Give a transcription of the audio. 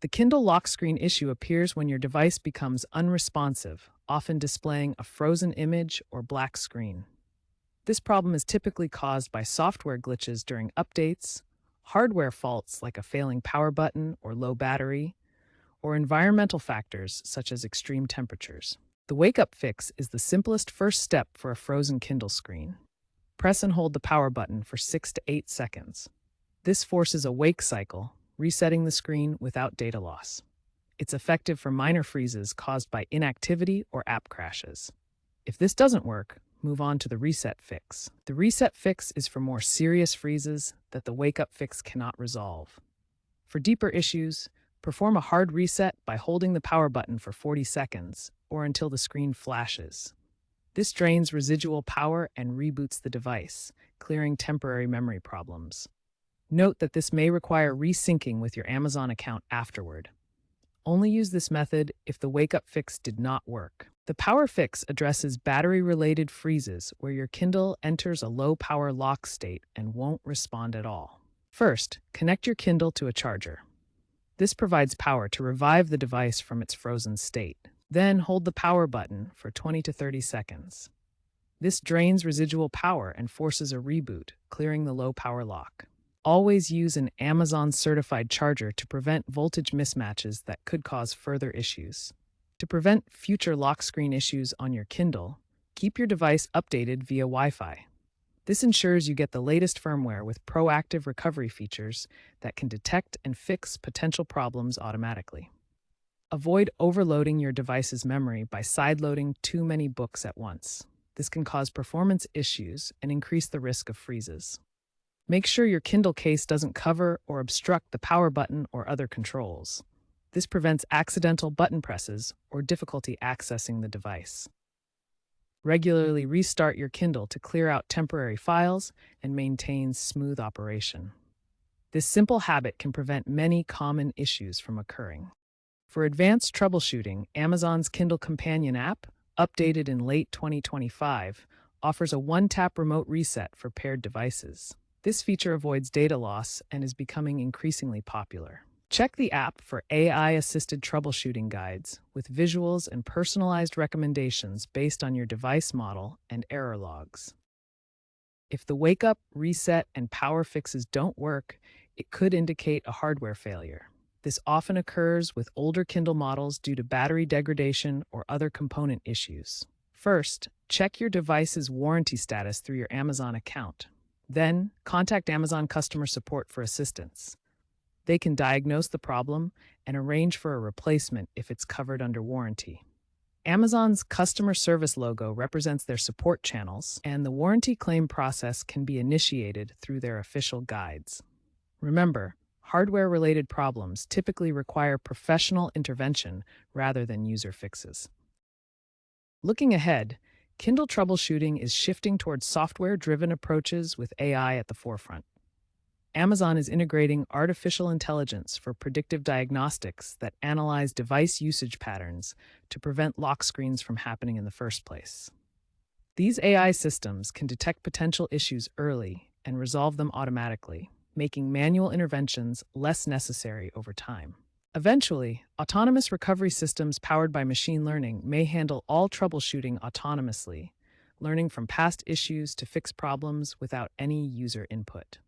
The Kindle lock screen issue appears when your device becomes unresponsive, often displaying a frozen image or black screen. This problem is typically caused by software glitches during updates, hardware faults like a failing power button or low battery, or environmental factors such as extreme temperatures. The wake-up fix is the simplest first step for a frozen Kindle screen. Press and hold the power button for 6 to 8 seconds. This forces a wake cycle, resetting the screen without data loss. It's effective for minor freezes caused by inactivity or app crashes. If this doesn't work, move on to the reset fix. The reset fix is for more serious freezes that the wake-up fix cannot resolve. For deeper issues, perform a hard reset by holding the power button for 40 seconds or until the screen flashes. This drains residual power and reboots the device, clearing temporary memory problems. Note that this may require resyncing with your Amazon account afterward. Only use this method if the wake-up fix did not work. The power fix addresses battery-related freezes where your Kindle enters a low-power lock state and won't respond at all. First, connect your Kindle to a charger. This provides power to revive the device from its frozen state. Then hold the power button for 20 to 30 seconds. This drains residual power and forces a reboot, clearing the low-power lock. Always use an Amazon-certified charger to prevent voltage mismatches that could cause further issues. To prevent future lock screen issues on your Kindle, keep your device updated via Wi-Fi. This ensures you get the latest firmware with proactive recovery features that can detect and fix potential problems automatically. Avoid overloading your device's memory by sideloading too many books at once. This can cause performance issues and increase the risk of freezes. Make sure your Kindle case doesn't cover or obstruct the power button or other controls. This prevents accidental button presses or difficulty accessing the device. Regularly restart your Kindle to clear out temporary files and maintain smooth operation. This simple habit can prevent many common issues from occurring. For advanced troubleshooting, Amazon's Kindle Companion app, updated in late 2025, offers a one-tap remote reset for paired devices. This feature avoids data loss and is becoming increasingly popular. Check the app for AI-assisted troubleshooting guides with visuals and personalized recommendations based on your device model and error logs. If the wake-up, reset, and power fixes don't work, it could indicate a hardware failure. This often occurs with older Kindle models due to battery degradation or other component issues. First, check your device's warranty status through your Amazon account. Then, contact Amazon customer support for assistance. They can diagnose the problem and arrange for a replacement if it's covered under warranty. Amazon's customer service logo represents their support channels, and the warranty claim process can be initiated through their official guides. Remember, hardware-related problems typically require professional intervention rather than user fixes. Looking ahead, Kindle troubleshooting is shifting towards software-driven approaches with AI at the forefront. Amazon is integrating artificial intelligence for predictive diagnostics that analyze device usage patterns to prevent lock screens from happening in the first place. These AI systems can detect potential issues early and resolve them automatically, making manual interventions less necessary over time. Eventually, autonomous recovery systems powered by machine learning may handle all troubleshooting autonomously, learning from past issues to fix problems without any user input.